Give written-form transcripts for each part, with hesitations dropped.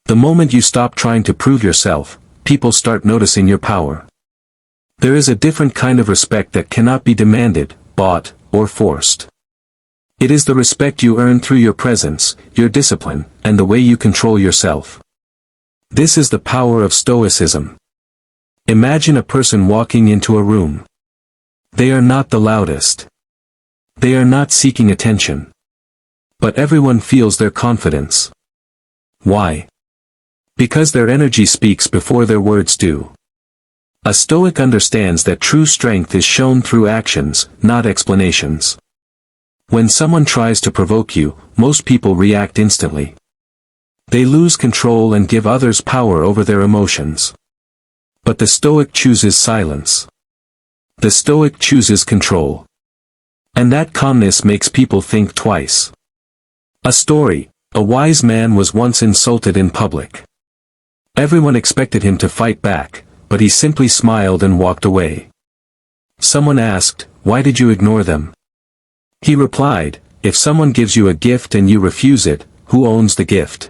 The moment you stop trying to prove yourself, people start noticing your power. There is a different kind of respect that cannot be demanded, bought, or forced. It is the respect you earn through your presence, your discipline, and the way you control yourself. This is the power of Stoicism. Imagine a person walking into a room. They are not the loudest. They are not seeking attention. But everyone feels their confidence. Why? Because their energy speaks before their words do. A Stoic understands that true strength is shown through actions, not explanations. When someone tries to provoke you, most people react instantly. They lose control and give others power over their emotions. But the Stoic chooses silence. The Stoic chooses control. And that calmness makes people think twice. A story: a wise man was once insulted in public. Everyone expected him to fight back, but he simply smiled and walked away. Someone asked, "Why did you ignore them?" He replied, "If someone gives you a gift and you refuse it, who owns the gift?"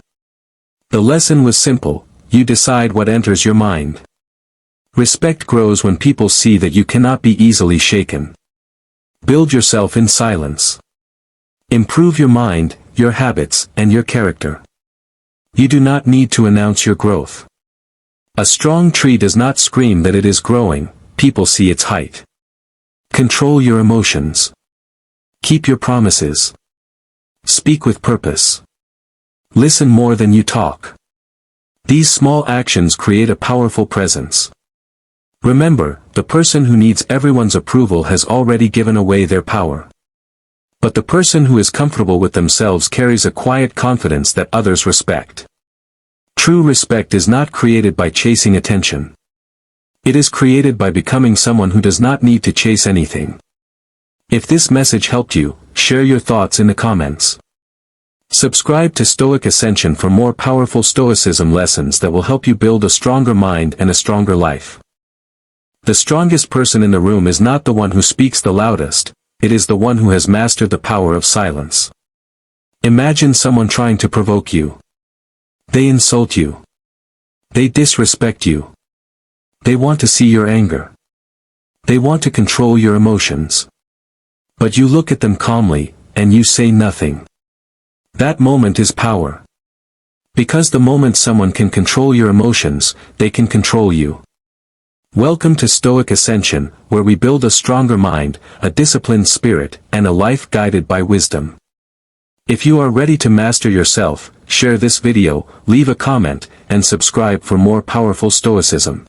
The lesson was simple: you decide what enters your mind. Respect grows when people see that you cannot be easily shaken. Build yourself in silence. Improve your mind, your habits, and your character. You do not need to announce your growth. A strong tree does not scream that it is growing, people see its height. Control your emotions. Keep your promises. Speak with purpose. Listen more than you talk. These small actions create a powerful presence. Remember, the person who needs everyone's approval has already given away their power. But the person who is comfortable with themselves carries a quiet confidence that others respect. True respect is not created by chasing attention. It is created by becoming someone who does not need to chase anything. If this message helped you, share your thoughts in the comments. Subscribe to Stoic Ascension for more powerful Stoicism lessons that will help you build a stronger mind and a stronger life. The strongest person in the room is not the one who speaks the loudest, it is the one who has mastered the power of silence. Imagine someone trying to provoke you. They insult you. They disrespect you. They want to see your anger. They want to control your emotions. But you look at them calmly, and you say nothing. That moment is power. Because the moment someone can control your emotions, they can control you. Welcome to Stoic Ascension, where we build a stronger mind, a disciplined spirit, and a life guided by wisdom. If you are ready to master yourself, share this video, leave a comment, and subscribe for more powerful Stoicism.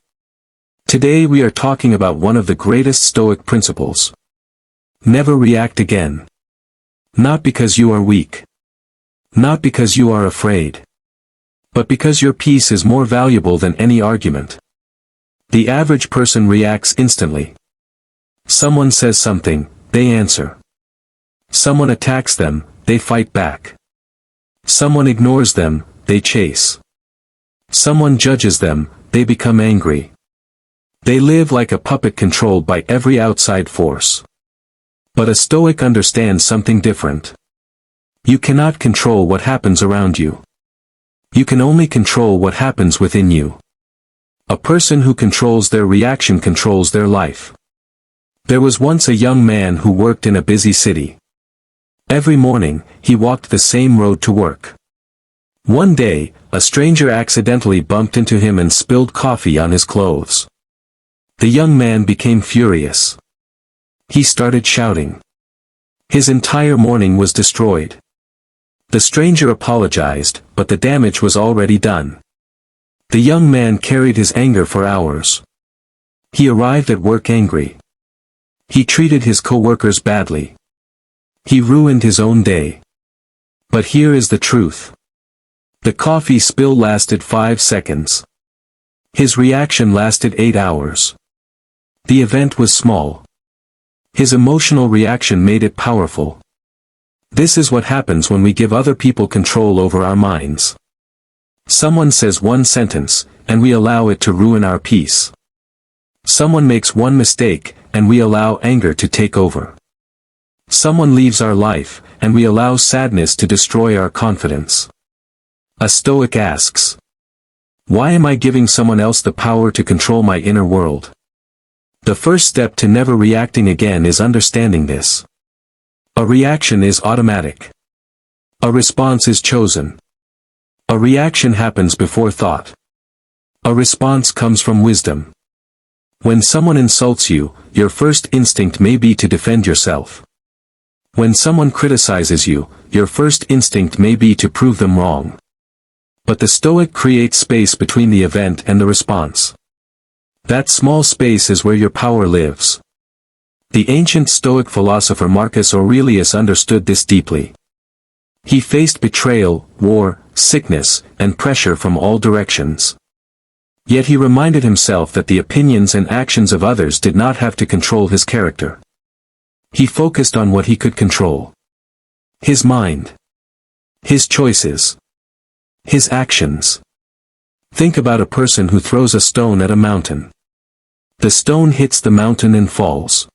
Today we are talking about one of the greatest Stoic principles. Never react again. Not because you are weak. Not because you are afraid. But because your peace is more valuable than any argument. The average person reacts instantly. Someone says something, they answer. Someone attacks them, they fight back. Someone ignores them, they chase. Someone judges them, they become angry. They live like a puppet controlled by every outside force. But a Stoic understands something different. You cannot control what happens around you. You can only control what happens within you. A person who controls their reaction controls their life. There was once a young man who worked in a busy city. Every morning, he walked the same road to work. One day, a stranger accidentally bumped into him and spilled coffee on his clothes. The young man became furious. He started shouting. His entire morning was destroyed. The stranger apologized, but the damage was already done. The young man carried his anger for hours. He arrived at work angry. He treated his co-workers badly. He ruined his own day. But here is the truth. The coffee spill lasted 5 seconds. His reaction lasted 8 hours. The event was small. His emotional reaction made it powerful. This is what happens when we give other people control over our minds. Someone says one sentence, and we allow it to ruin our peace. Someone makes one mistake, and we allow anger to take over. Someone leaves our life, and we allow sadness to destroy our confidence. A Stoic asks, Why am I giving someone else the power to control my inner world? The first step to never reacting again is understanding this. A reaction is automatic. A response is chosen. A reaction happens before thought. A response comes from wisdom. When someone insults you, your first instinct may be to defend yourself. When someone criticizes you, your first instinct may be to prove them wrong. But the Stoic creates space between the event and the response. That small space is where your power lives. The ancient Stoic philosopher Marcus Aurelius understood this deeply. He faced betrayal, war, sickness, and pressure from all directions. Yet he reminded himself that the opinions and actions of others did not have to control his character. He focused on what he could control. His mind. His choices. His actions. Think about a person who throws a stone at a mountain. The stone hits the mountain and falls.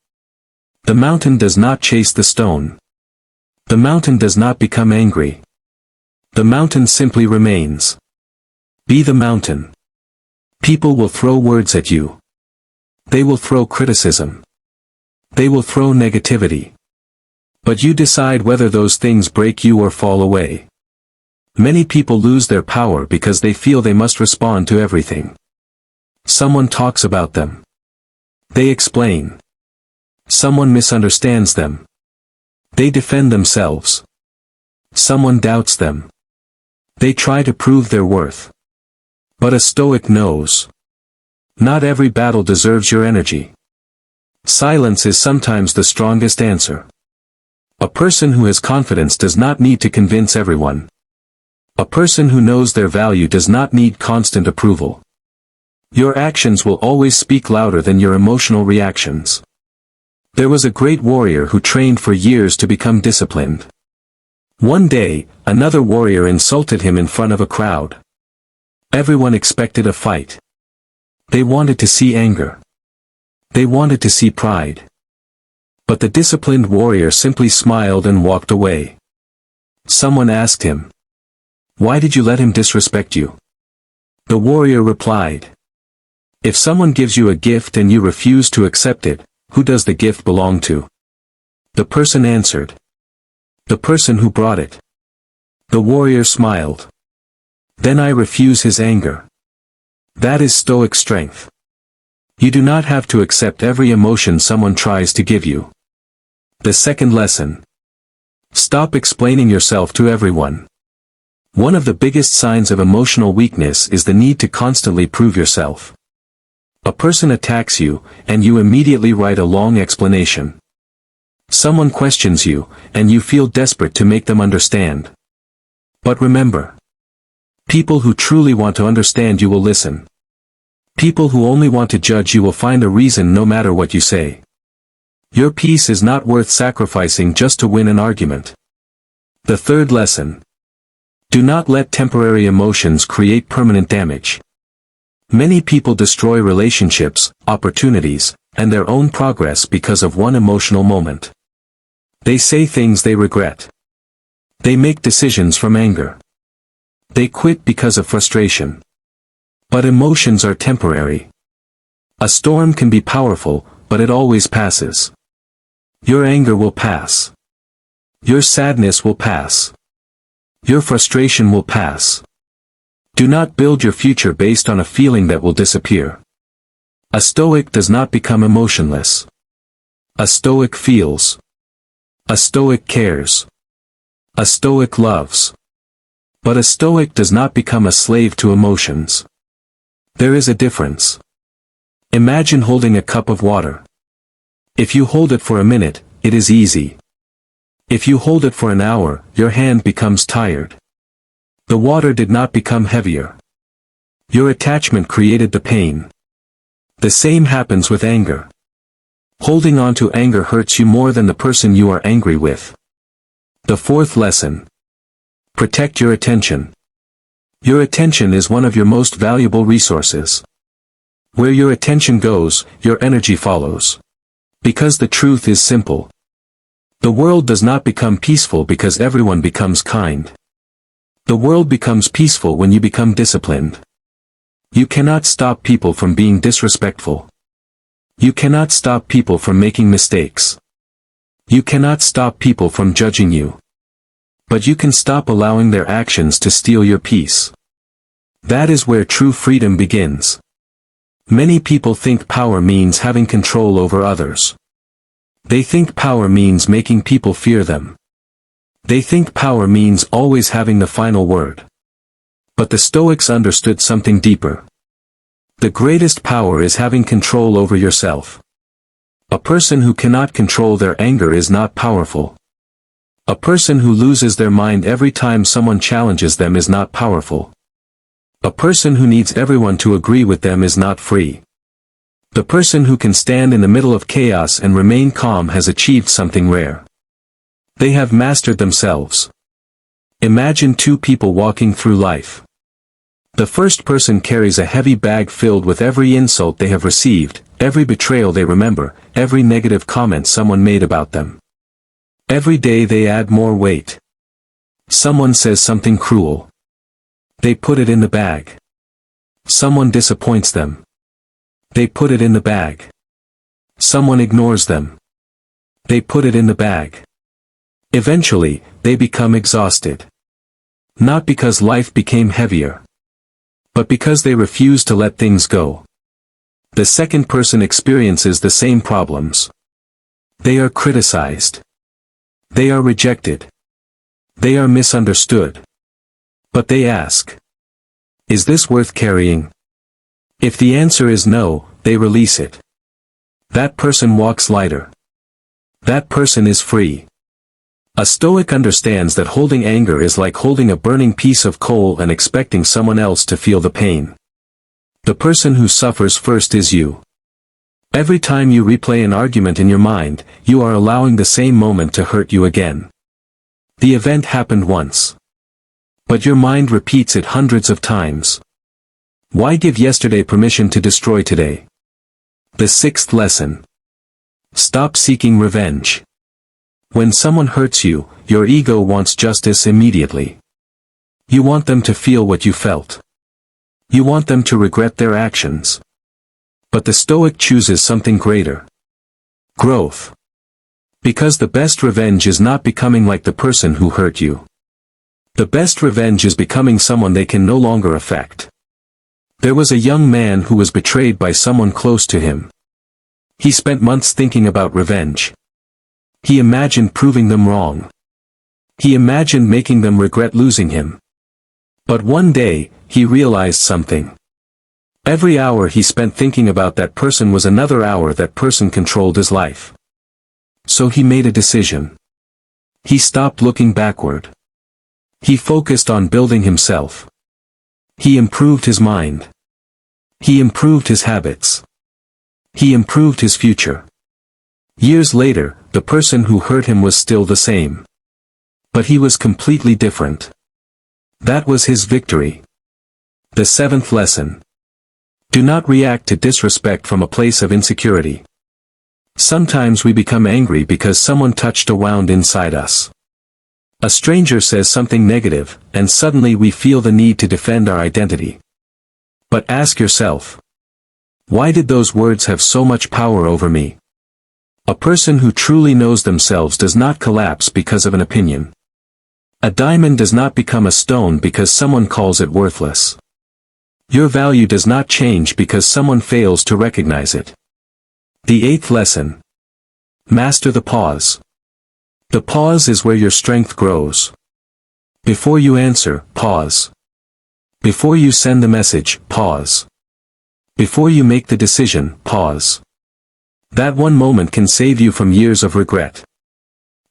The mountain does not chase the stone. The mountain does not become angry. The mountain simply remains. Be the mountain. People will throw words at you. They will throw criticism. They will throw negativity. But you decide whether those things break you or fall away. Many people lose their power because they feel they must respond to everything. Someone talks about them. They explain. Someone misunderstands them. They defend themselves. Someone doubts them. They try to prove their worth. But a Stoic knows. Not every battle deserves your energy. Silence is sometimes the strongest answer. A person who has confidence does not need to convince everyone. A person who knows their value does not need constant approval. Your actions will always speak louder than your emotional reactions. There was a great warrior who trained for years to become disciplined. One day, another warrior insulted him in front of a crowd. Everyone expected a fight. They wanted to see anger. They wanted to see pride. But the disciplined warrior simply smiled and walked away. Someone asked him, "Why did you let him disrespect you?" The warrior replied, "If someone gives you a gift and you refuse to accept it, who does the gift belong to?" The person answered, "The person who brought it." The warrior smiled. "Then I refuse his anger." That is Stoic strength. You do not have to accept every emotion someone tries to give you. The second lesson. Stop explaining yourself to everyone. One of the biggest signs of emotional weakness is the need to constantly prove yourself. A person attacks you, and you immediately write a long explanation. Someone questions you, and you feel desperate to make them understand. But remember, people who truly want to understand you will listen. People who only want to judge you will find a reason no matter what you say. Your peace is not worth sacrificing just to win an argument. The third lesson. Do not let temporary emotions create permanent damage. Many people destroy relationships, opportunities, and their own progress because of one emotional moment. They say things they regret. They make decisions from anger. They quit because of frustration. But emotions are temporary. A storm can be powerful, but it always passes. Your anger will pass. Your sadness will pass. Your frustration will pass. Do not build your future based on a feeling that will disappear. A Stoic does not become emotionless. A Stoic feels. A Stoic cares. A Stoic loves. But a Stoic does not become a slave to emotions. There is a difference. Imagine holding a cup of water. If you hold it for a minute, it is easy. If you hold it for an hour, your hand becomes tired. The water did not become heavier. Your attachment created the pain. The same happens with anger. Holding on to anger hurts you more than the person you are angry with. The fourth lesson. Protect your attention. Your attention is one of your most valuable resources. Where your attention goes, your energy follows. Because the truth is simple. The world does not become peaceful because everyone becomes kind. The world becomes peaceful when you become disciplined. You cannot stop people from being disrespectful. You cannot stop people from making mistakes. You cannot stop people from judging you. But you can stop allowing their actions to steal your peace. That is where true freedom begins. Many people think power means having control over others. They think power means making people fear them. They think power means always having the final word. But the Stoics understood something deeper. The greatest power is having control over yourself. A person who cannot control their anger is not powerful. A person who loses their mind every time someone challenges them is not powerful. A person who needs everyone to agree with them is not free. The person who can stand in the middle of chaos and remain calm has achieved something rare. They have mastered themselves. Imagine two people walking through life. The first person carries a heavy bag filled with every insult they have received, every betrayal they remember, every negative comment someone made about them. Every day they add more weight. Someone says something cruel. They put it in the bag. Someone disappoints them. They put it in the bag. Someone ignores them. They put it in the bag. Eventually, they become exhausted. Not because life became heavier, but because they refuse to let things go. The second person experiences the same problems. They are criticized. They are rejected. They are misunderstood. But they ask, is this worth carrying? If the answer is no, they release it. That person walks lighter. That person is free. A Stoic understands that holding anger is like holding a burning piece of coal and expecting someone else to feel the pain. The person who suffers first is you. Every time you replay an argument in your mind, you are allowing the same moment to hurt you again. The event happened once. But your mind repeats it hundreds of times. Why give yesterday permission to destroy today? The sixth lesson. Stop seeking revenge. When someone hurts you, your ego wants justice immediately. You want them to feel what you felt. You want them to regret their actions. But the Stoic chooses something greater. Growth. Because the best revenge is not becoming like the person who hurt you. The best revenge is becoming someone they can no longer affect. There was a young man who was betrayed by someone close to him. He spent months thinking about revenge. He imagined proving them wrong. He imagined making them regret losing him. But one day, he realized something. Every hour he spent thinking about that person was another hour that person controlled his life. So he made a decision. He stopped looking backward. He focused on building himself. He improved his mind. He improved his habits. He improved his future. Years later, the person who hurt him was still the same. But he was completely different. That was his victory. The seventh lesson. Do not react to disrespect from a place of insecurity. Sometimes we become angry because someone touched a wound inside us. A stranger says something negative, and suddenly we feel the need to defend our identity. But ask yourself, why did those words have so much power over me? A person who truly knows themselves does not collapse because of an opinion. A diamond does not become a stone because someone calls it worthless. Your value does not change because someone fails to recognize it. The eighth lesson. Master the pause. The pause is where your strength grows. Before you answer, pause. Before you send the message, pause. Before you make the decision, pause. That one moment can save you from years of regret.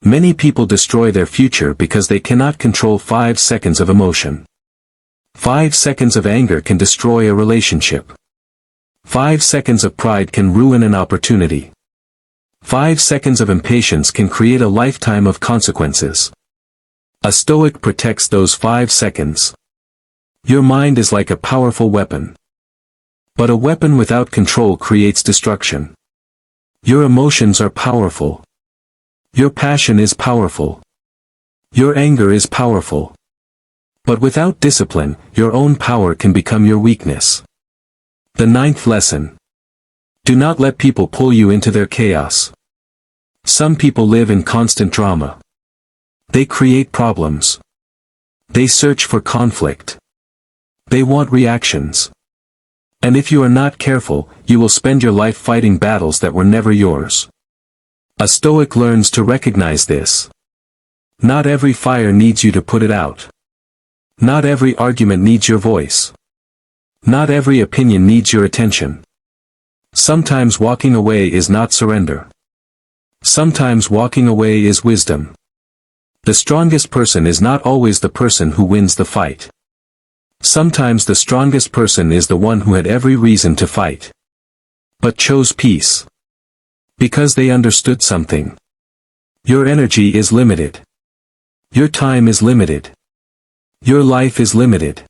Many people destroy their future because they cannot control 5 seconds of emotion. 5 seconds of anger can destroy a relationship. 5 seconds of pride can ruin an opportunity. 5 seconds of impatience can create a lifetime of consequences. A Stoic protects those 5 seconds. Your mind is like a powerful weapon. But a weapon without control creates destruction. Your emotions are powerful. Your passion is powerful. Your anger is powerful. But without discipline, your own power can become your weakness. The ninth lesson. Do not let people pull you into their chaos. Some people live in constant drama. They create problems. They search for conflict. They want reactions. And if you are not careful, you will spend your life fighting battles that were never yours. A Stoic learns to recognize this. Not every fire needs you to put it out. Not every argument needs your voice. Not every opinion needs your attention. Sometimes walking away is not surrender. Sometimes walking away is wisdom. The strongest person is not always the person who wins the fight. Sometimes the strongest person is the one who had every reason to fight, but chose peace. Because they understood something. Your energy is limited. Your time is limited. Your life is limited.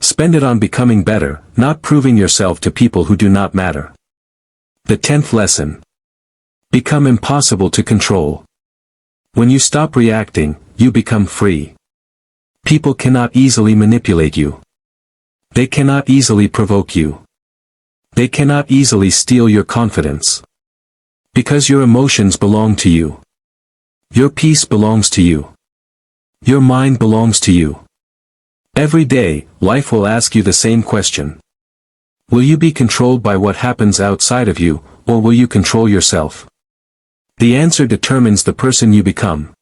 Spend it on becoming better, not proving yourself to people who do not matter. The 10th lesson. Become impossible to control. When you stop reacting, you become free. People cannot easily manipulate you. They cannot easily provoke you. They cannot easily steal your confidence. Because your emotions belong to you. Your peace belongs to you. Your mind belongs to you. Every day, life will ask you the same question. Will you be controlled by what happens outside of you, or will you control yourself? The answer determines the person you become.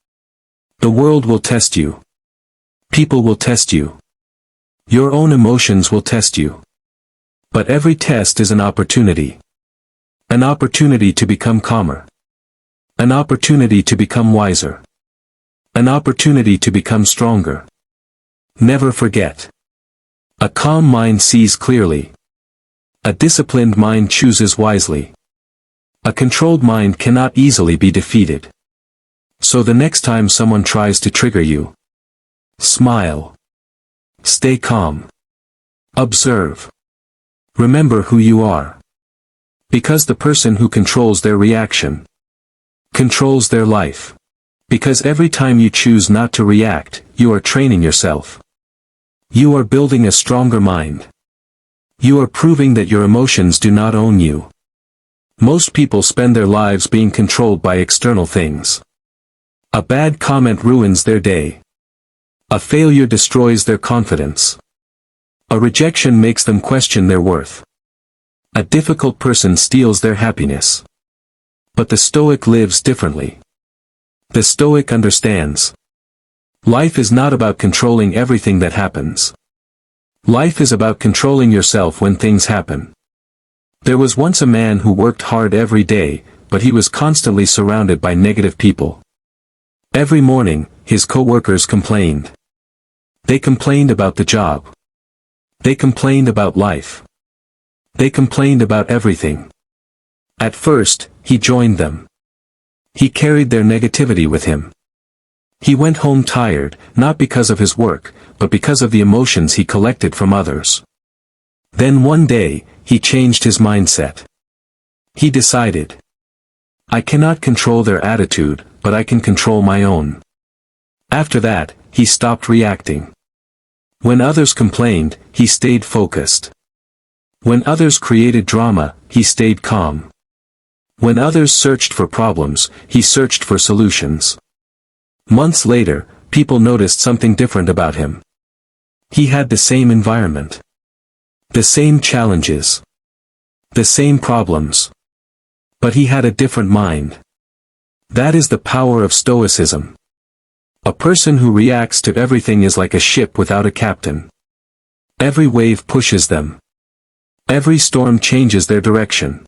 The world will test you. People will test you. Your own emotions will test you. But every test is an opportunity. An opportunity to become calmer. An opportunity to become wiser. An opportunity to become stronger. Never forget. A calm mind sees clearly. A disciplined mind chooses wisely. A controlled mind cannot easily be defeated. So the next time someone tries to trigger you, smile. Stay calm. Observe. Remember who you are. Because the person who controls their reaction controls their life. Because every time you choose not to react, you are training yourself. You are building a stronger mind. You are proving that your emotions do not own you. Most people spend their lives being controlled by external things. A bad comment ruins their day. A failure destroys their confidence. A rejection makes them question their worth. A difficult person steals their happiness. But the Stoic lives differently. The Stoic understands. Life is not about controlling everything that happens. Life is about controlling yourself when things happen. There was once a man who worked hard every day, but he was constantly surrounded by negative people. Every morning, his co-workers complained. They complained about the job. They complained about life. They complained about everything. At first, he joined them. He carried their negativity with him. He went home tired, not because of his work, but because of the emotions he collected from others. Then one day, he changed his mindset. He decided. I cannot control their attitude, but I can control my own. After that, he stopped reacting. When others complained, he stayed focused. When others created drama, he stayed calm. When others searched for problems, he searched for solutions. Months later, people noticed something different about him. He had the same environment. The same challenges. The same problems. But he had a different mind. That is the power of Stoicism. A person who reacts to everything is like a ship without a captain. Every wave pushes them. Every storm changes their direction.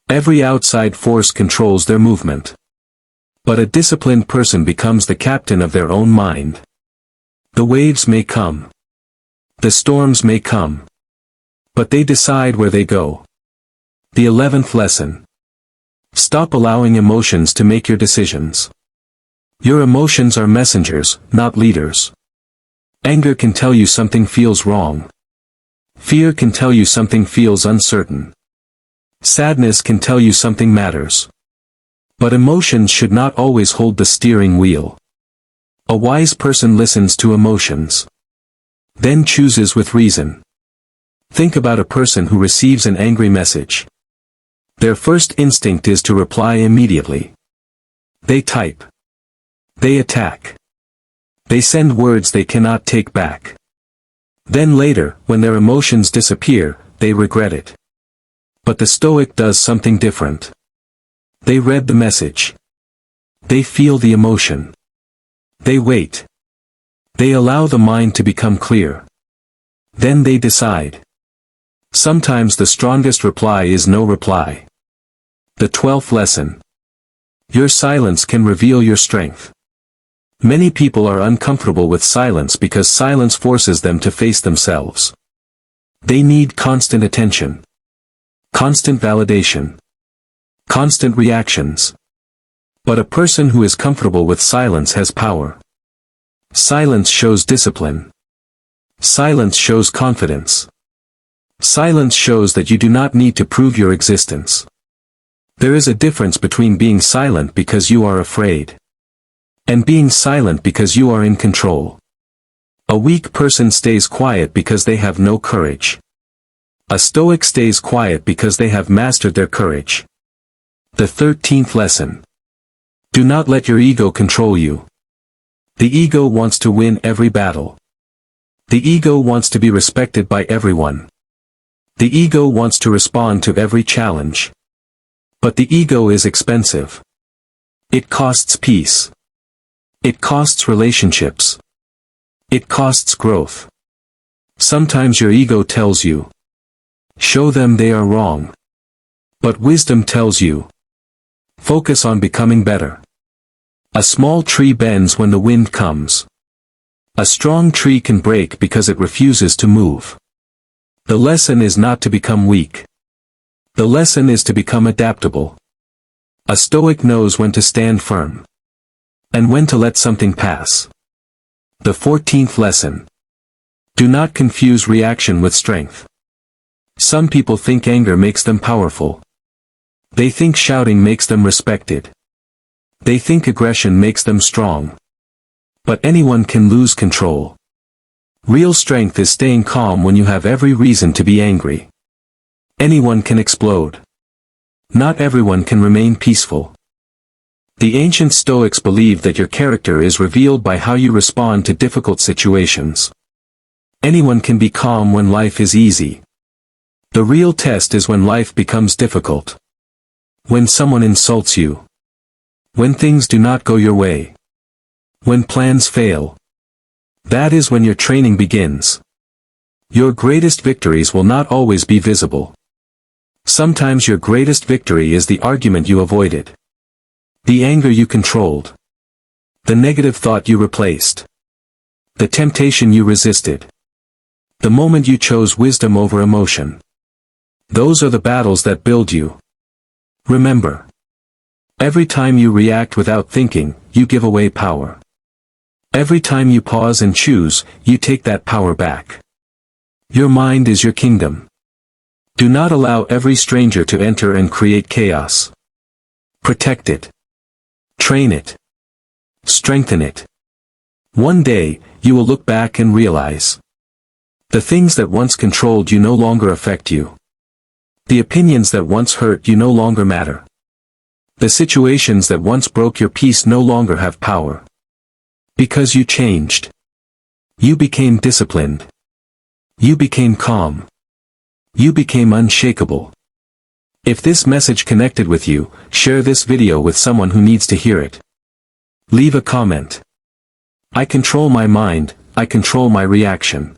Every outside force controls their movement. But a disciplined person becomes the captain of their own mind. The waves may come. The storms may come. But they decide where they go. The 11th lesson. Stop allowing emotions to make your decisions. Your emotions are messengers, not leaders. Anger can tell you something feels wrong. Fear can tell you something feels uncertain. Sadness can tell you something matters. But emotions should not always hold the steering wheel. A wise person listens to emotions. Then chooses with reason. Think about a person who receives an angry message. Their first instinct is to reply immediately. They type. They attack. They send words they cannot take back. Then later, when their emotions disappear, they regret it. But the Stoic does something different. They read the message. They feel the emotion. They wait. They allow the mind to become clear. Then they decide. Sometimes the strongest reply is no reply. The 12th lesson. Your silence can reveal your strength. Many people are uncomfortable with silence because silence forces them to face themselves. They need constant attention. Constant validation. Constant reactions. But a person who is comfortable with silence has power. Silence shows discipline. Silence shows confidence. Silence shows that you do not need to prove your existence. There is a difference between being silent because you are afraid, and being silent because you are in control. A weak person stays quiet because they have no courage. A Stoic stays quiet because they have mastered their courage. The 13th lesson. Do not let your ego control you. The ego wants to win every battle. The ego wants to be respected by everyone. The ego wants to respond to every challenge. But the ego is expensive. It costs peace. It costs relationships. It costs growth. Sometimes your ego tells you, show them they are wrong. But wisdom tells you, focus on becoming better. A small tree bends when the wind comes. A strong tree can break because it refuses to move. The lesson is not to become weak. The lesson is to become adaptable. A Stoic knows when to stand firm, and when to let something pass. The 14th lesson. Do not confuse reaction with strength. Some people think anger makes them powerful. They think shouting makes them respected. They think aggression makes them strong. But anyone can lose control. Real strength is staying calm when you have every reason to be angry. Anyone can explode. Not everyone can remain peaceful. The ancient Stoics believed that your character is revealed by how you respond to difficult situations. Anyone can be calm when life is easy. The real test is when life becomes difficult. When someone insults you. When things do not go your way. When plans fail. That is when your training begins. Your greatest victories will not always be visible. Sometimes your greatest victory is the argument you avoided. The anger you controlled. The negative thought you replaced. The temptation you resisted. The moment you chose wisdom over emotion. Those are the battles that build you. Remember. Every time you react without thinking, you give away power. Every time you pause and choose, you take that power back. Your mind is your kingdom. Do not allow every stranger to enter and create chaos. Protect it. Train it. Strengthen it. One day, you will look back and realize. The things that once controlled you no longer affect you. The opinions that once hurt you no longer matter. The situations that once broke your peace no longer have power. Because you changed. You became disciplined. You became calm. You became unshakable. If this message connected with you, share this video with someone who needs to hear it. Leave a comment. I control my mind, I control my reaction.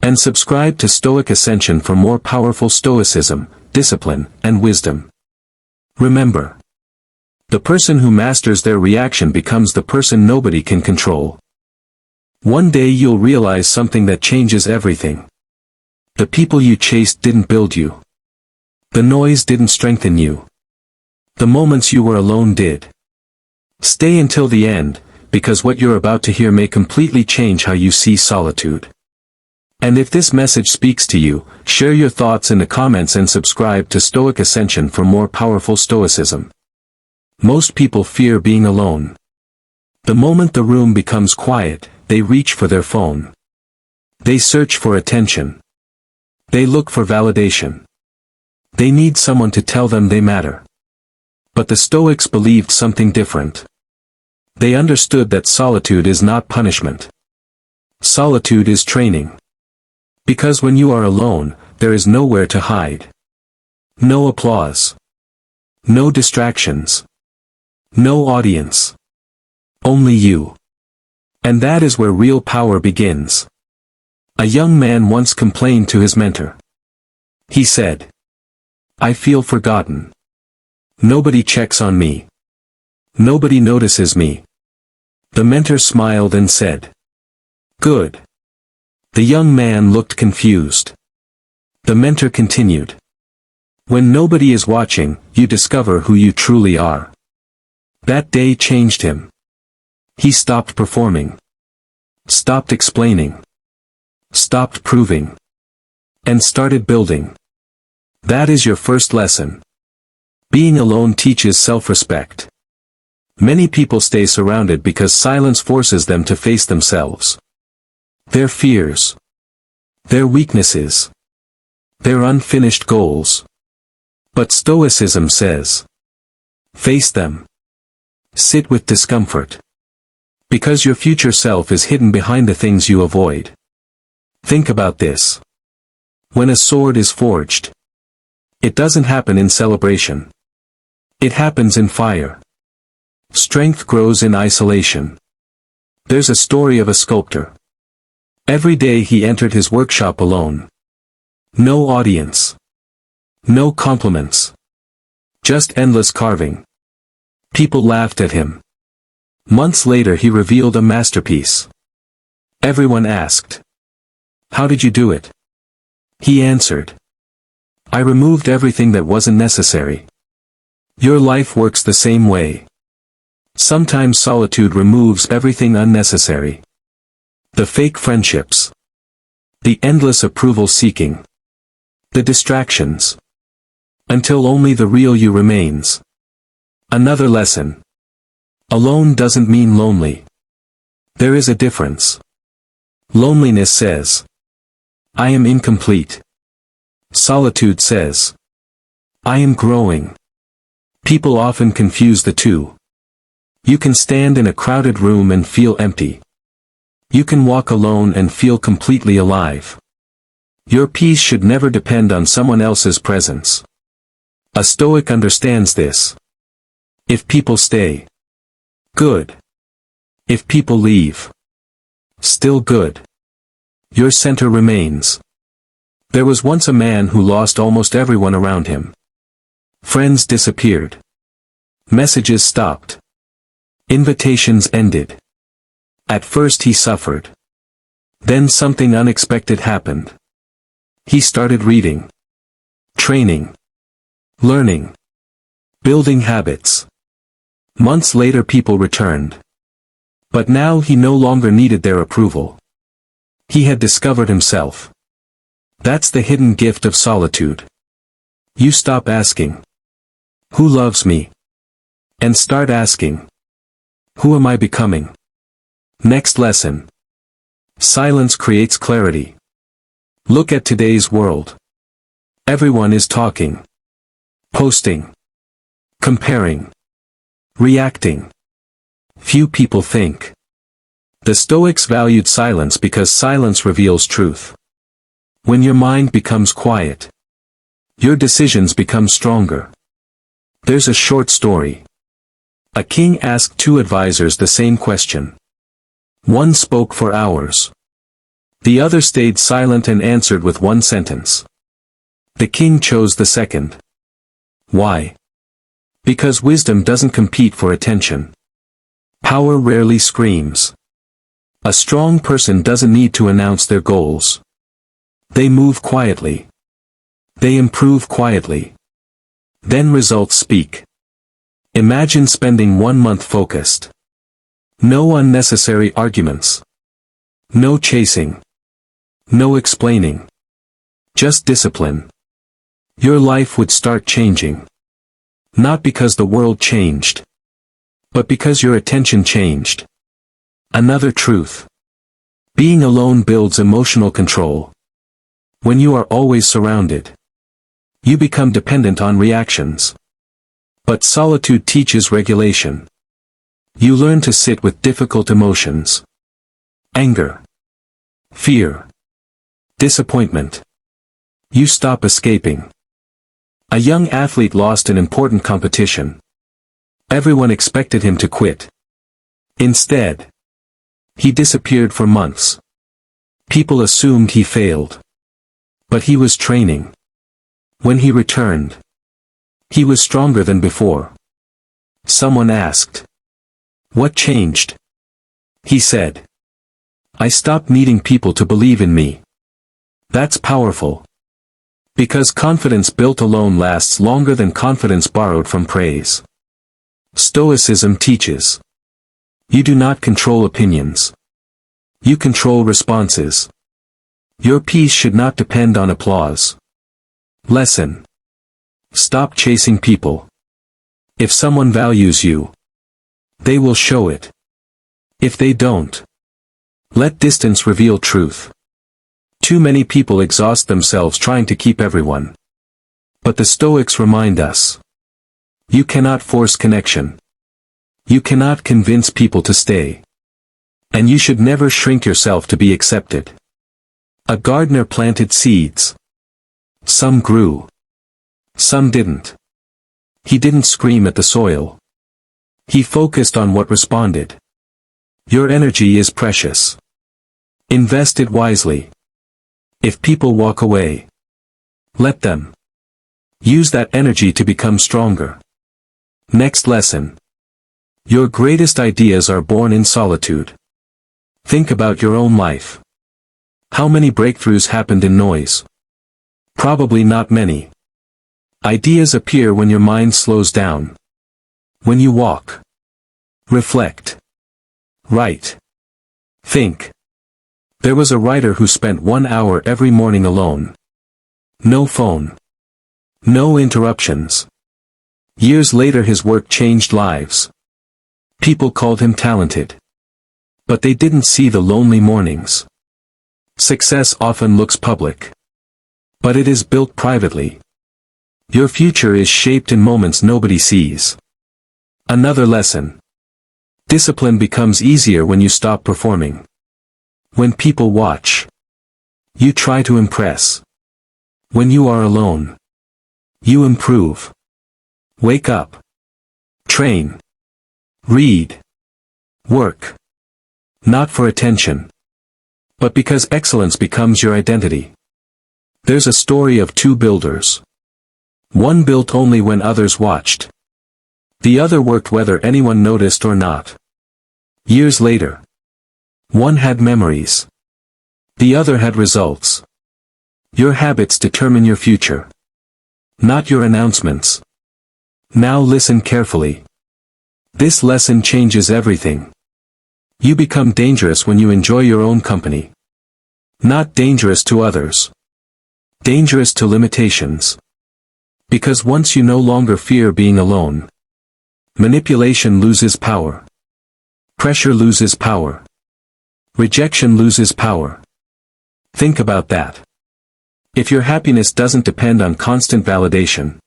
And subscribe to Stoic Ascension for more powerful Stoicism, discipline, and wisdom. Remember. The person who masters their reaction becomes the person nobody can control. One day you'll realize something that changes everything. The people you chased didn't build you. The noise didn't strengthen you. The moments you were alone did. Stay until the end, because what you're about to hear may completely change how you see solitude. And if this message speaks to you, share your thoughts in the comments and subscribe to Stoic Ascension for more powerful Stoicism. Most people fear being alone. The moment the room becomes quiet, they reach for their phone. They search for attention. They look for validation. They need someone to tell them they matter. But the Stoics believed something different. They understood that solitude is not punishment. Solitude is training. Because when you are alone, there is nowhere to hide. No applause. No distractions. No audience. Only you. And that is where real power begins. A young man once complained to his mentor. He said, "I feel forgotten. Nobody checks on me. Nobody notices me." The mentor smiled and said, "Good." The young man looked confused. The mentor continued, "When nobody is watching, you discover who you truly are." That day changed him. He stopped performing. Stopped explaining. Stopped proving. And started building. That is your first lesson. Being alone teaches self-respect. Many people stay surrounded because silence forces them to face themselves. Their fears. Their weaknesses. Their unfinished goals. But Stoicism says, face them. Sit with discomfort. Because your future self is hidden behind the things you avoid. Think about this. When a sword is forged, it doesn't happen in celebration. It happens in fire. Strength grows in isolation. There's a story of a sculptor. Every day he entered his workshop alone. No audience. No compliments. Just endless carving. People laughed at him. Months later he revealed a masterpiece. Everyone asked, "How did you do it?" He answered, "I removed everything that wasn't necessary." Your life works the same way. Sometimes solitude removes everything unnecessary. The fake friendships. The endless approval seeking. The distractions. Until only the real you remains. Another lesson. Alone doesn't mean lonely. There is a difference. Loneliness says, "I am incomplete." Solitude says, "I am growing." People often confuse the two. You can stand in a crowded room and feel empty. You can walk alone and feel completely alive. Your peace should never depend on someone else's presence. A Stoic understands this. If people stay, good. If people leave, still good. Your center remains. There was once a man who lost almost everyone around him. Friends disappeared. Messages stopped. Invitations ended. At first he suffered. Then something unexpected happened. He started reading. Training. Learning. Building habits. Months later people returned. But now he no longer needed their approval. He had discovered himself. That's the hidden gift of solitude. You stop asking, "Who loves me?" and start asking, "Who am I becoming?" Next lesson. Silence creates clarity. Look at today's world. Everyone is talking. Posting. Comparing. Reacting. Few people think. The Stoics valued silence because silence reveals truth. When your mind becomes quiet, your decisions become stronger. There's a short story. A king asked two advisors the same question. One spoke for hours. The other stayed silent and answered with one sentence. The king chose the second. Why? Because wisdom doesn't compete for attention. Power rarely screams. A strong person doesn't need to announce their goals. They move quietly. They improve quietly. Then results speak. Imagine spending 1 month focused. No unnecessary arguments. No chasing. No explaining. Just discipline. Your life would start changing. Not because the world changed, but because your attention changed. Another truth. Being alone builds emotional control. When you are always surrounded, you become dependent on reactions. But solitude teaches regulation. You learn to sit with difficult emotions. Anger, fear, disappointment. You stop escaping. A young athlete lost an important competition. Everyone expected him to quit. Instead, he disappeared for months. People assumed he failed. But he was training. When he returned, he was stronger than before. Someone asked, "What changed?" He said, "I stopped needing people to believe in me." That's powerful. Because confidence built alone lasts longer than confidence borrowed from praise. Stoicism teaches, you do not control opinions. You control responses. Your peace should not depend on applause. Lesson. Stop chasing people. If someone values you, they will show it. If they don't, let distance reveal truth. Too many people exhaust themselves trying to keep everyone. But the Stoics remind us, you cannot force connection. You cannot convince people to stay. And you should never shrink yourself to be accepted. A gardener planted seeds. Some grew. Some didn't. He didn't scream at the soil. He focused on what responded. Your energy is precious. Invest it wisely. If people walk away, let them. Use that energy to become stronger. Next lesson. Your greatest ideas are born in solitude. Think about your own life. How many breakthroughs happened in noise? Probably not many. Ideas appear when your mind slows down. When you walk. Reflect. Write. Think. There was a writer who spent 1 hour every morning alone. No phone. No interruptions. Years later his work changed lives. People called him talented. But they didn't see the lonely mornings. Success often looks public. But it is built privately. Your future is shaped in moments nobody sees. Another lesson. Discipline becomes easier when you stop performing. When people watch, you try to impress. When you are alone, you improve. Wake up. Train. Read. Work. Not for attention, but because excellence becomes your identity. There's a story of two builders. One built only when others watched. The other worked whether anyone noticed or not. Years later, one had memories. The other had results. Your habits determine your future, not your announcements. Now listen carefully. This lesson changes everything. You become dangerous when you enjoy your own company. Not dangerous to others. Dangerous to limitations. Because once you no longer fear being alone, manipulation loses power. Pressure loses power. Rejection loses power. Think about that. If your happiness doesn't depend on constant validation,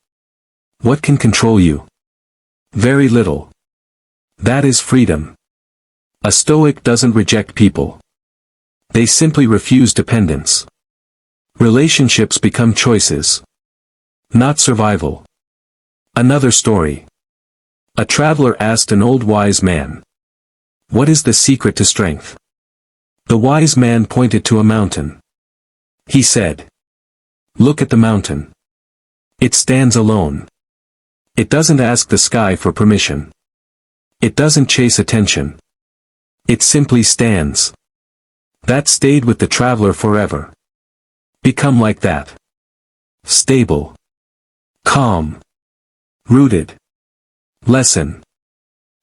what can control you? Very little. That is freedom. A Stoic doesn't reject people. They simply refuse dependence. Relationships become choices, not survival. Another story. A traveler asked an old wise man, "What is the secret to strength?" The wise man pointed to a mountain. He said, "Look at the mountain. It stands alone. It doesn't ask the sky for permission. It doesn't chase attention. It simply stands." That stayed with the traveler forever. Become like that. Stable. Calm. Rooted. Lesson.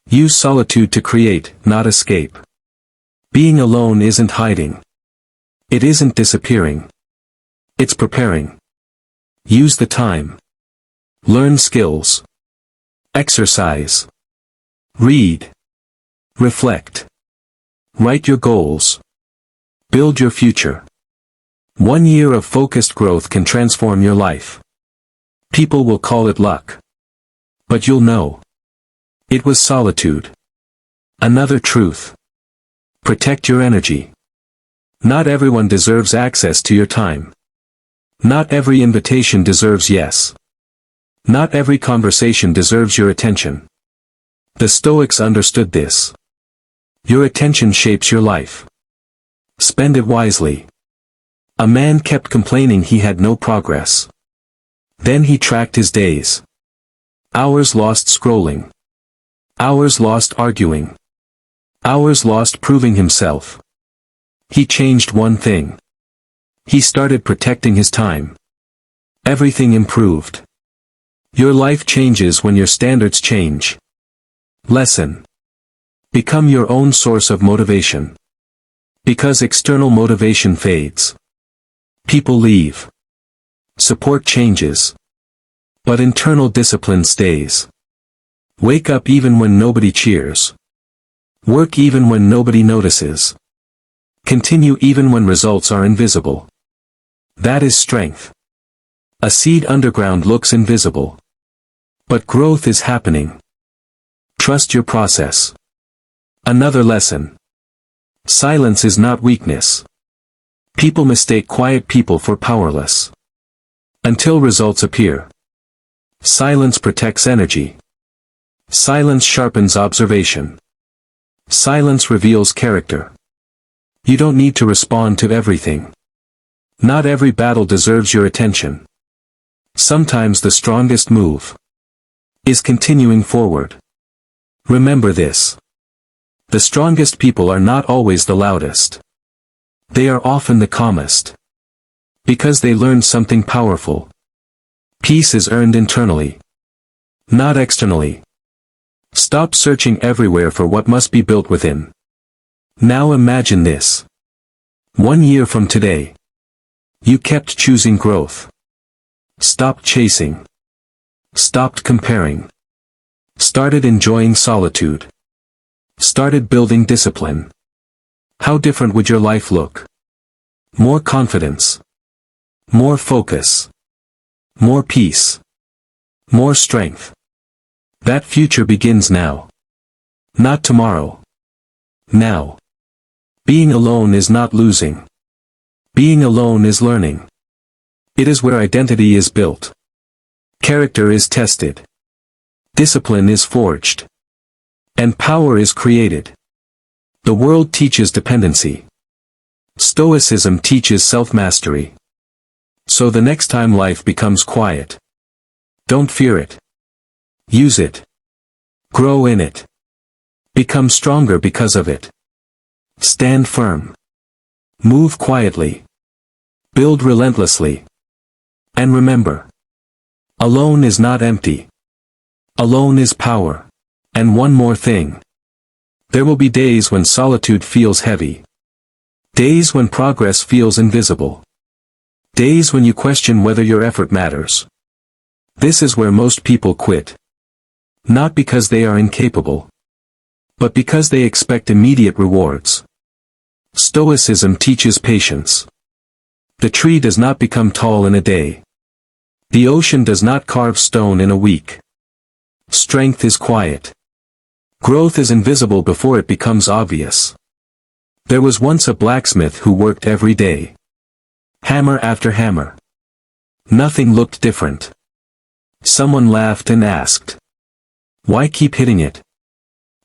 Use solitude to create, not escape. Being alone isn't hiding. It isn't disappearing. It's preparing. Use the time. Learn skills. Exercise. Read. Reflect. Write your goals. Build your future. 1 year of focused growth can transform your life. People will call it luck. But you'll know. It was solitude. Another truth. Protect your energy. Not everyone deserves access to your time. Not every invitation deserves yes. Not every conversation deserves your attention. The Stoics understood this. Your attention shapes your life. Spend it wisely. A man kept complaining he had no progress. Then he tracked his days. Hours lost scrolling. Hours lost arguing. Hours lost proving himself. He changed one thing. He started protecting his time. Everything improved. Your life changes when your standards change. Lesson. Become your own source of motivation. Because external motivation fades. People leave. Support changes. But internal discipline stays. Wake up even when nobody cheers. Work even when nobody notices. Continue even when results are invisible. That is strength. A seed underground looks invisible. But growth is happening. Trust your process. Another lesson. Silence is not weakness. People mistake quiet people for powerless. Until results appear. Silence protects energy. Silence sharpens observation. Silence reveals character. You don't need to respond to everything. Not every battle deserves your attention. Sometimes the strongest move is continuing forward. Remember this. The strongest people are not always the loudest. They are often the calmest. Because they learned something powerful. Peace is earned internally. Not externally. Stop searching everywhere for what must be built within. Now imagine this. 1 year from today. You kept choosing growth. Stopped chasing. Stopped comparing. Started enjoying solitude. Started building discipline. How different would your life look? More confidence. More focus. More peace. More strength. That future begins now. Not tomorrow. Now. Being alone is not losing. Being alone is learning. It is where identity is built. Character is tested. Discipline is forged. And power is created. The world teaches dependency. Stoicism teaches self-mastery. So the next time life becomes quiet, don't fear it. Use it. Grow in it. Become stronger because of it. Stand firm. Move quietly. Build relentlessly. And remember, alone is not empty. Alone is power. And one more thing. There will be days when solitude feels heavy. Days when progress feels invisible. Days when you question whether your effort matters. This is where most people quit. Not because they are incapable. But because they expect immediate rewards. Stoicism teaches patience. The tree does not become tall in a day. The ocean does not carve stone in a week. Strength is quiet. Growth is invisible before it becomes obvious. There was once a blacksmith who worked every day. Hammer after hammer. Nothing looked different. Someone laughed and asked, "Why keep hitting it?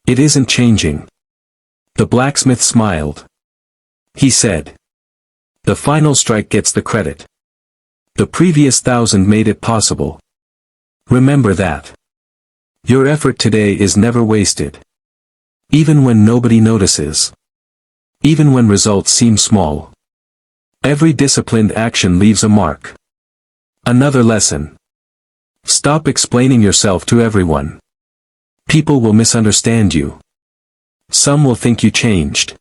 It isn't changing." The blacksmith smiled. He said, "The final strike gets the credit. The previous 1,000 made it possible. Remember that. Your effort today is never wasted. Even when nobody notices. Even when results seem small. Every disciplined action leaves a mark." Another lesson. Stop explaining yourself to everyone. People will misunderstand you. Some will think you changed.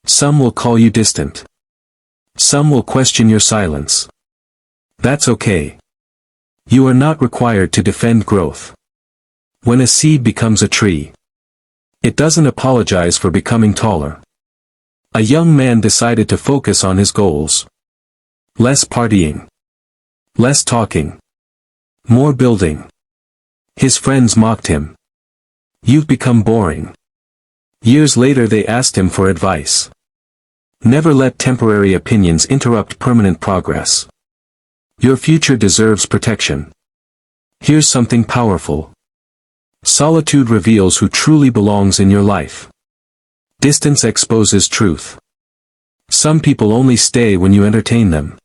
Some will call you distant. Some will question your silence. That's okay. You are not required to defend growth. When a seed becomes a tree, it doesn't apologize for becoming taller. A young man decided to focus on his goals. Less partying. Less talking. More building. His friends mocked him. You've become boring. Years later they asked him for advice. Never let temporary opinions interrupt permanent progress. Your future deserves protection. Here's something powerful. Solitude reveals who truly belongs in your life. Distance exposes truth. Some people only stay when you entertain them.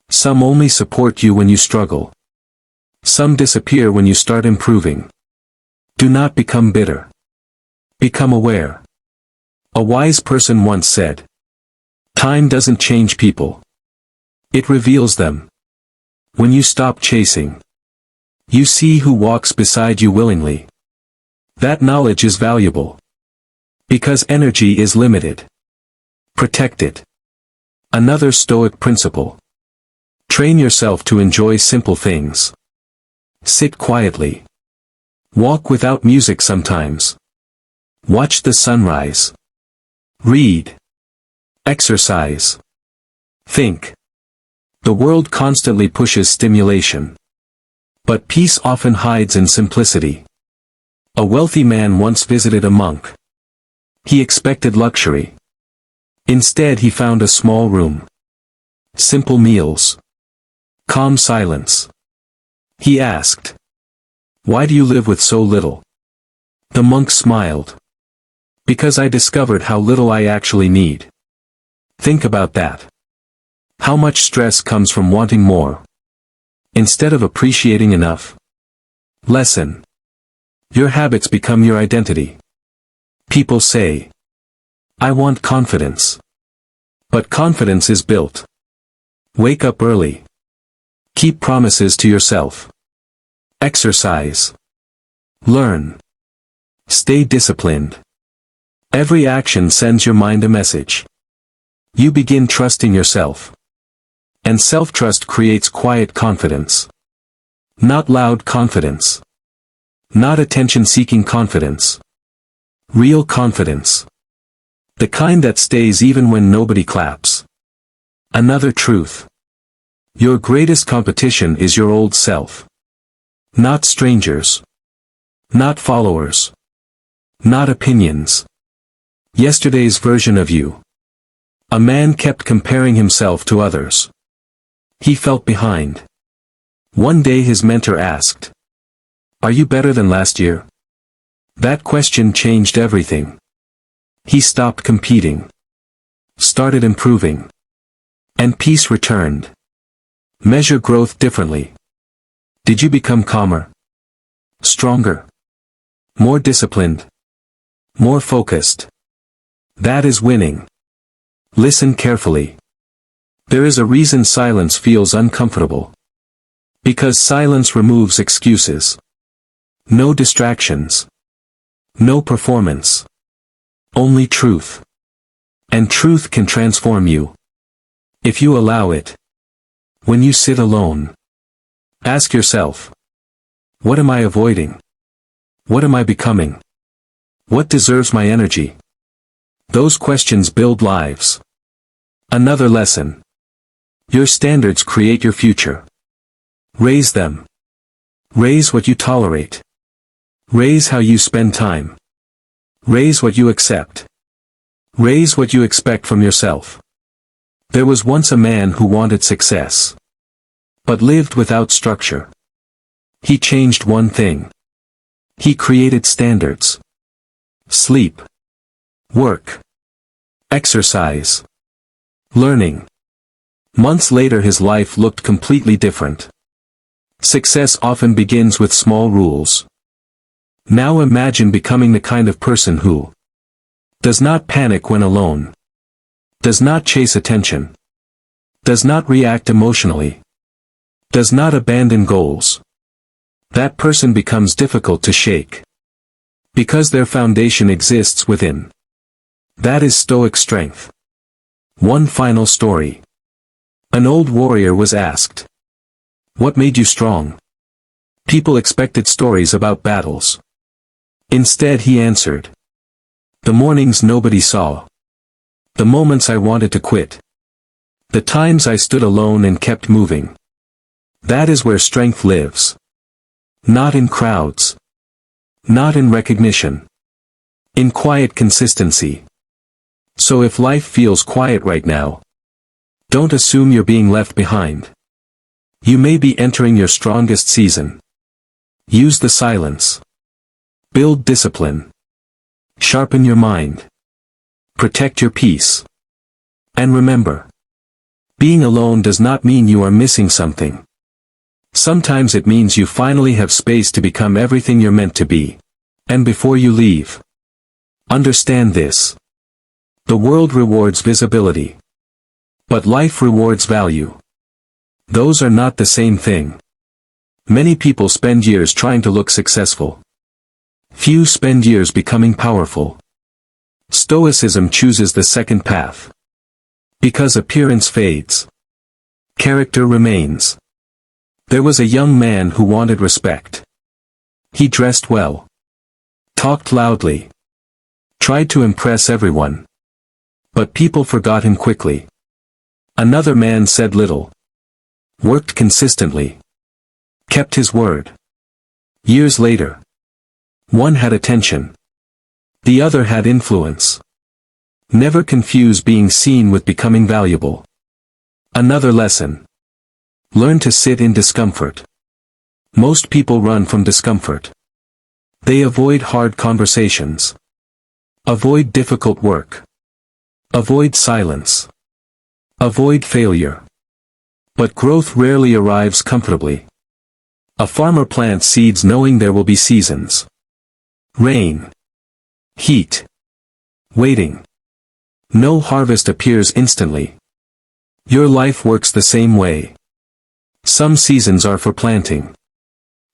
Some only support you when you struggle. Some disappear when you start improving. Do not become bitter. Become aware. A wise person once said, "Time doesn't change people. It reveals them." When you stop chasing, you see who walks beside you willingly. That knowledge is valuable. Because energy is limited. Protect it. Another Stoic principle. Train yourself to enjoy simple things. Sit quietly. Walk without music sometimes. Watch the sunrise. Read. Exercise. Think. The world constantly pushes stimulation. But peace often hides in simplicity. A wealthy man once visited a monk. He expected luxury. Instead he found a small room. Simple meals. Calm silence. He asked, "Why do you live with so little?" The monk smiled. "Because I discovered how little I actually need." Think about that. How much stress comes from wanting more, instead of appreciating enough. Lesson. Your habits become your identity. People say, "I want confidence." But confidence is built. Wake up early. Keep promises to yourself. Exercise. Learn. Stay disciplined. Every action sends your mind a message. You begin trusting yourself. And self-trust creates quiet confidence. Not loud confidence. Not attention-seeking confidence. Real confidence. The kind that stays even when nobody claps. Another truth. Your greatest competition is your old self. Not strangers. Not followers. Not opinions. Yesterday's version of you. A man kept comparing himself to others. He felt behind. One day his mentor asked, "Are you better than last year?" That question changed everything. He stopped competing. Started improving. And peace returned. Measure growth differently. Did you become calmer? Stronger? More disciplined? More focused? That is winning. Listen carefully. There is a reason silence feels uncomfortable. Because silence removes excuses. No distractions. No performance. Only truth. And truth can transform you. If you allow it. When you sit alone, ask yourself, what am I avoiding? What am I becoming? What deserves my energy? Those questions build lives. Another lesson. Your standards create your future. Raise them. Raise what you tolerate. Raise how you spend time. Raise what you accept. Raise what you expect from yourself. There was once a man who wanted success, but lived without structure. He changed one thing. He created standards. Sleep. Work. Exercise. Learning. Months later his life looked completely different. Success often begins with small rules. Now imagine becoming the kind of person who does not panic when alone, does not chase attention, does not react emotionally, does not abandon goals. That person becomes difficult to shake. Because their foundation exists within. That is Stoic strength. One final story. An old warrior was asked, "What made you strong?" People expected stories about battles. Instead he answered, "The mornings nobody saw. The moments I wanted to quit. The times I stood alone and kept moving. That is where strength lives. Not in crowds. Not in recognition. In quiet consistency. So if life feels quiet right now, don't assume you're being left behind. You may be entering your strongest season. Use the silence. Build discipline. Sharpen your mind. Protect your peace. And remember, being alone does not mean you are missing something. Sometimes it means you finally have space to become everything you're meant to be. And before you leave, understand this. The world rewards visibility. But life rewards value. Those are not the same thing. Many people spend years trying to look successful. Few spend years becoming powerful. Stoicism chooses the second path. Because appearance fades, character remains. There was a young man who wanted respect. He dressed well. Talked loudly. Tried to impress everyone. But people forgot him quickly. Another man said little. Worked consistently. Kept his word. Years later, one had attention. The other had influence. Never confuse being seen with becoming valuable. Another lesson. Learn to sit in discomfort. Most people run from discomfort. They avoid hard conversations. Avoid difficult work. Avoid silence. Avoid failure. But growth rarely arrives comfortably. A farmer plants seeds knowing there will be seasons. Rain. Heat. Waiting. No harvest appears instantly. Your life works the same way. Some seasons are for planting.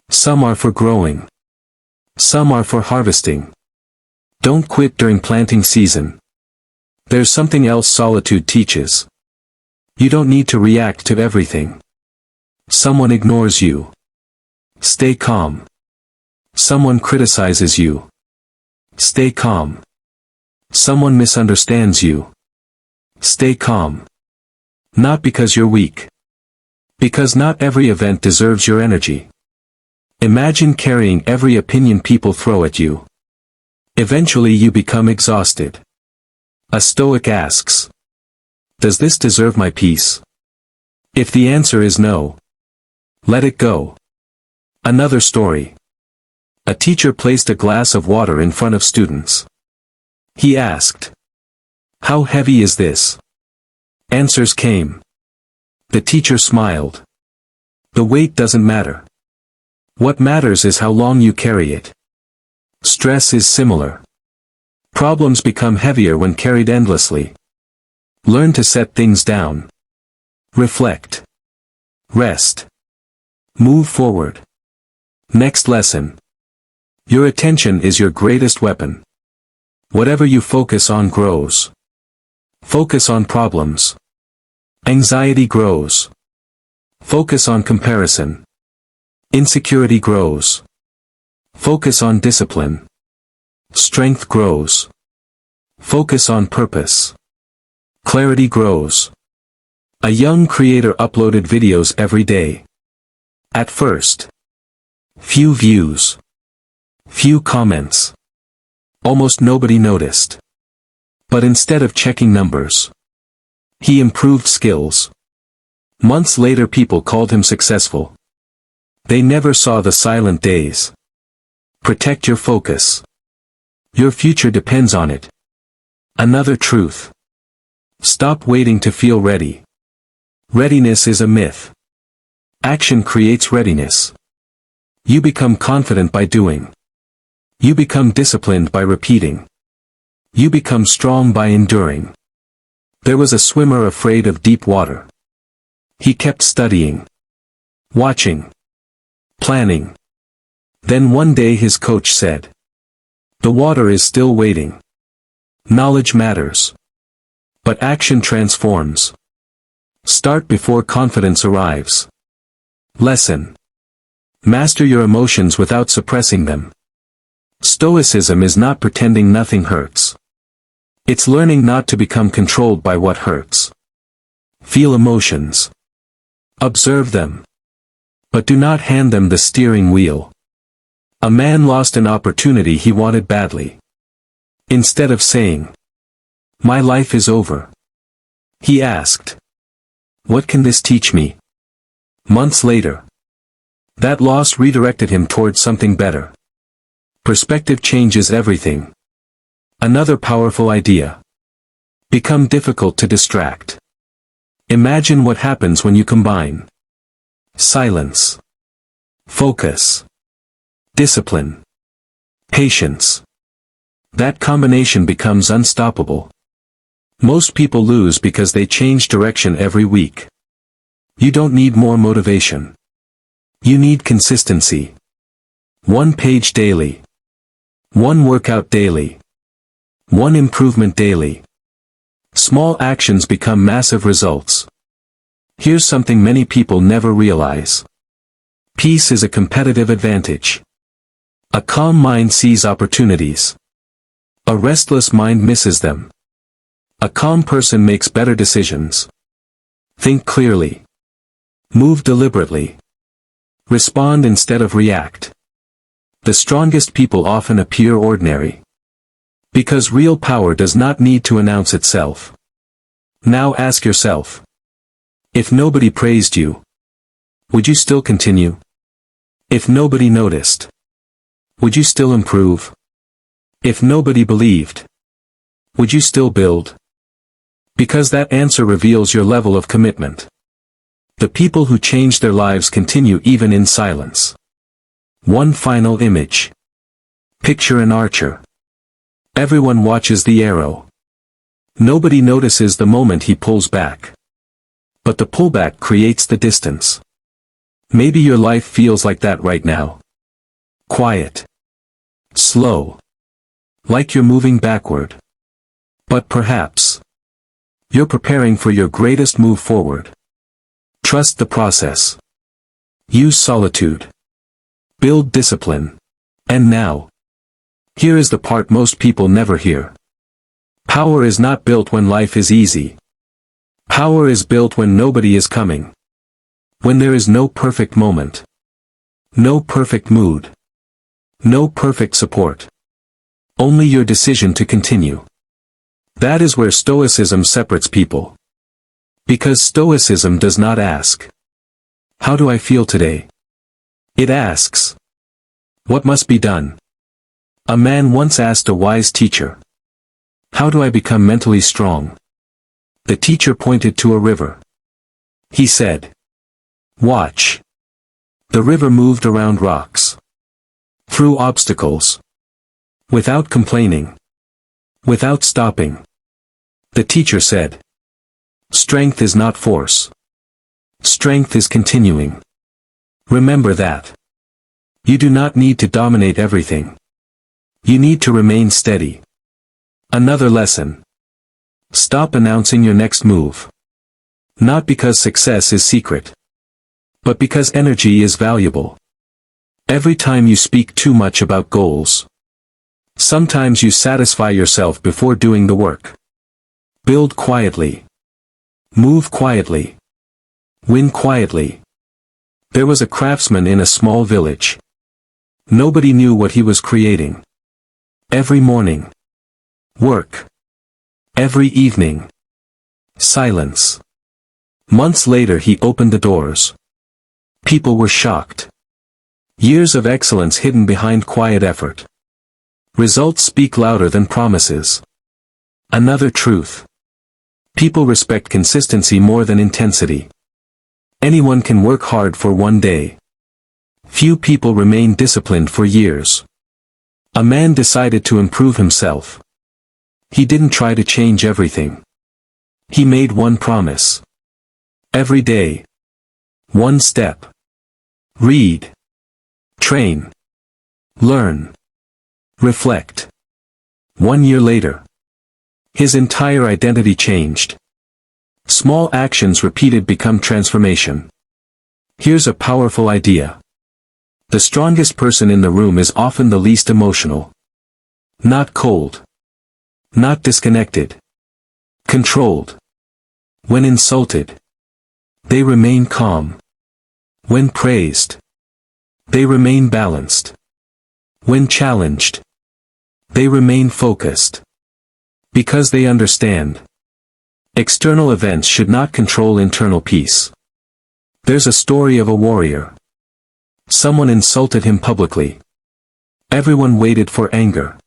Some are for growing. Some are for harvesting. Don't quit during planting season. There's something else solitude teaches. You don't need to react to everything. Someone ignores you. Stay calm. Someone criticizes you. Stay calm. Someone misunderstands you. Stay calm. Not because you're weak. Because not every event deserves your energy. Imagine carrying every opinion people throw at you. Eventually you become exhausted. A Stoic asks, does this deserve my peace? If the answer is no, let it go. Another story. A teacher placed a glass of water in front of students. He asked, how heavy is this? Answers came. The teacher smiled. The weight doesn't matter. What matters is how long you carry it. Stress is similar. Problems become heavier when carried endlessly. Learn to set things down. Reflect. Rest. Move forward. Next lesson. Your attention is your greatest weapon. Whatever you focus on grows. Focus on problems. Anxiety grows. Focus on comparison. Insecurity grows. Focus on discipline. Strength grows. Focus on purpose. Clarity grows. A young creator uploaded videos every day. At first, few views. Few comments. Almost nobody noticed. But instead of checking numbers, he improved skills. Months later people called him successful. They never saw the silent days. Protect your focus. Your future depends on it. Another truth. Stop waiting to feel ready. Readiness is a myth. Action creates readiness. You become confident by doing. You become disciplined by repeating. You become strong by enduring. There was a swimmer afraid of deep water. He kept studying. Watching. Planning. Then one day his coach said, the water is still waiting. Knowledge matters. But action transforms. Start before confidence arrives. Lesson. Master your emotions without suppressing them. Stoicism is not pretending nothing hurts. It's learning not to become controlled by what hurts. Feel emotions. Observe them. But do not hand them the steering wheel. A man lost an opportunity he wanted badly. Instead of saying, "My life is over," he asked, "What can this teach me?" Months later, that loss redirected him towards something better. Perspective changes everything. Another powerful idea. Become difficult to distract. Imagine what happens when you combine silence, focus, discipline, patience. That combination becomes unstoppable. Most people lose because they change direction every week. You don't need more motivation. You need consistency. 1 page daily. 1 workout daily. 1 improvement daily. Small actions become massive results. Here's something many people never realize. Peace is a competitive advantage. A calm mind sees opportunities. A restless mind misses them. A calm person makes better decisions. Think clearly. Move deliberately. Respond instead of react. The strongest people often appear ordinary. Because real power does not need to announce itself. Now ask yourself. If nobody praised you, would you still continue? If nobody noticed, would you still improve? If nobody believed, would you still build? Because that answer reveals your level of commitment. The people who change their lives continue even in silence. One final image. Picture an archer. Everyone watches the arrow. Nobody notices the moment he pulls back. But the pullback creates the distance. Maybe your life feels like that right now. Quiet. Slow. Like you're moving backward. But perhaps you're preparing for your greatest move forward. Trust the process. Use solitude. Build discipline. And now, here is the part most people never hear. Power is not built when life is easy. Power is built when nobody is coming. When there is no perfect moment. No perfect mood. No perfect support. Only your decision to continue. That is where Stoicism separates people. Because Stoicism does not ask, "How do I feel today?" It asks, "What must be done?" A man once asked a wise teacher, "How do I become mentally strong?" The teacher pointed to a river. He said, "Watch." The river moved around rocks. Through obstacles. Without complaining. Without stopping. The teacher said, "Strength is not force. Strength is continuing." Remember that. You do not need to dominate everything. You need to remain steady. Another lesson. Stop announcing your next move. Not because success is secret. But because energy is valuable. Every time you speak too much about goals. Sometimes you satisfy yourself before doing the work. Build quietly. Move quietly. Win quietly. There was a craftsman in a small village. Nobody knew what he was creating. Every morning. Work. Every evening. Silence. Months later he opened the doors. People were shocked. Years of excellence hidden behind quiet effort. Results speak louder than promises. Another truth. People respect consistency more than intensity. Anyone can work hard for one day. Few people remain disciplined for years. A man decided to improve himself. He didn't try to change everything. He made one promise. Every day. One step. Read. Train. Learn. Reflect. 1 year later. His entire identity changed. Small actions repeated become transformation. Here's a powerful idea. The strongest person in the room is often the least emotional. Not cold. Not disconnected. Controlled. When insulted, they remain calm. When praised, they remain balanced. When challenged, they remain focused. Because they understand. External events should not control internal peace. There's a story of a warrior. Someone insulted him publicly. Everyone waited for anger.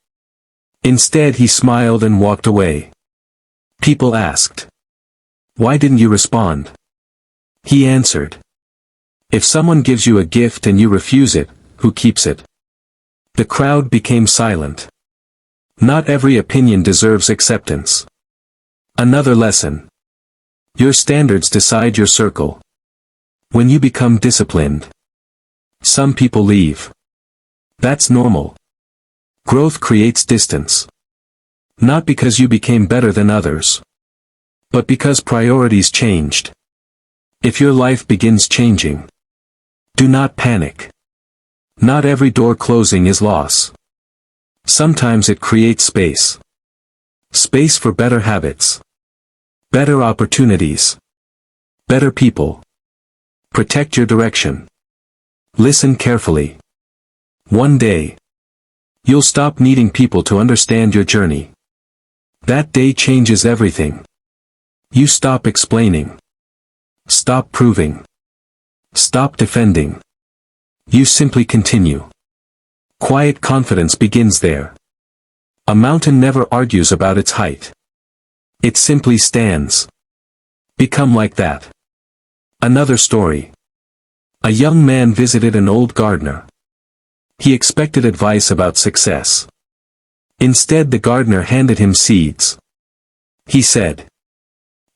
Instead he smiled and walked away. People asked, "Why didn't you respond?" He answered, "If someone gives you a gift and you refuse it, who keeps it?" The crowd became silent. Not every opinion deserves acceptance. Another lesson. Your standards decide your circle. When you become disciplined, some people leave. That's normal. Growth creates distance. Not because you became better than others, but because priorities changed. If your life begins changing, do not panic. Not every door closing is loss. Sometimes it creates space. Space for better habits. Better opportunities. Better people. Protect your direction. Listen carefully. One day, you'll stop needing people to understand your journey. That day changes everything. You stop explaining. Stop proving. Stop defending. You simply continue. Quiet confidence begins there. A mountain never argues about its height. It simply stands. Become like that. Another story. A young man visited an old gardener. He expected advice about success. Instead the gardener handed him seeds. He said,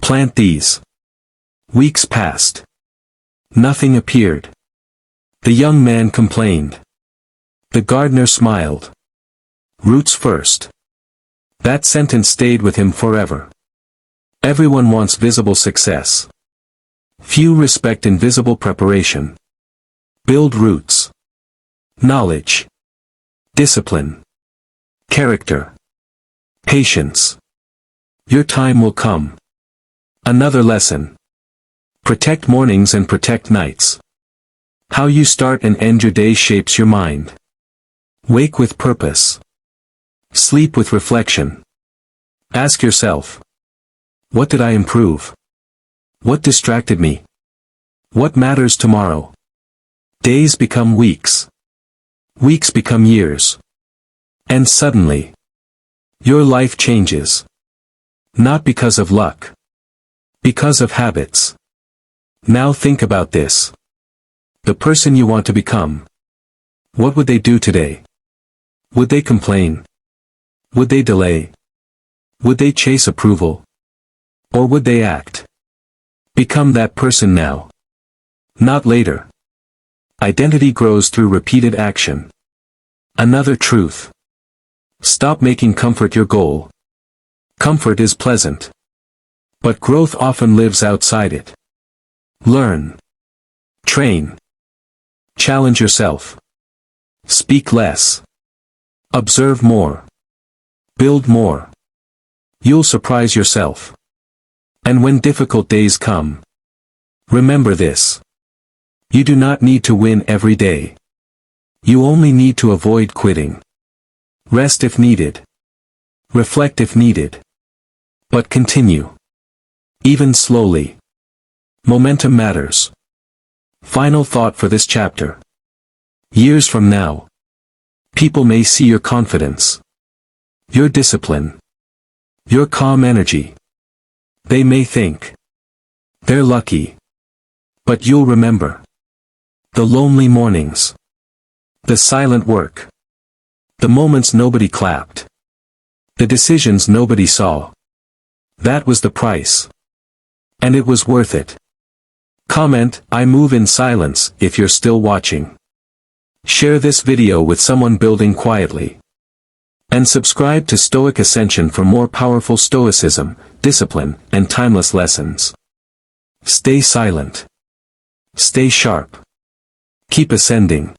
"Plant these." Weeks passed. Nothing appeared. The young man complained. The gardener smiled. Roots first. That sentence stayed with him forever. Everyone wants visible success. Few respect invisible preparation. Build roots. Knowledge. Discipline. Character. Patience. Your time will come. Another lesson. Protect mornings and protect nights. How you start and end your day shapes your mind. Wake with purpose. Sleep with reflection. Ask yourself, what did I improve? What distracted me? What matters tomorrow? Days become weeks. Weeks become years. And suddenly, your life changes. Not because of luck. Because of habits. Now think about this. The person you want to become. What would they do today? Would they complain? Would they delay? Would they chase approval? Or would they act? Become that person now. Not later. Identity grows through repeated action. Another truth. Stop making comfort your goal. Comfort is pleasant. But growth often lives outside it. Learn. Train. Challenge yourself. Speak less. Observe more. Build more. You'll surprise yourself. And when difficult days come, remember this. You do not need to win every day. You only need to avoid quitting. Rest if needed. Reflect if needed. But continue. Even slowly. Momentum matters. Final thought for this chapter. Years from now, people may see your confidence, your discipline, your calm energy. They may think, they're lucky. But you'll remember. The lonely mornings. The silent work. The moments nobody clapped. The decisions nobody saw. That was the price. And it was worth it. Comment, "I move in silence," if you're still watching. Share this video with someone building quietly. And subscribe to Stoic Ascension for more powerful Stoicism, discipline, and timeless lessons. Stay silent. Stay sharp. Keep ascending.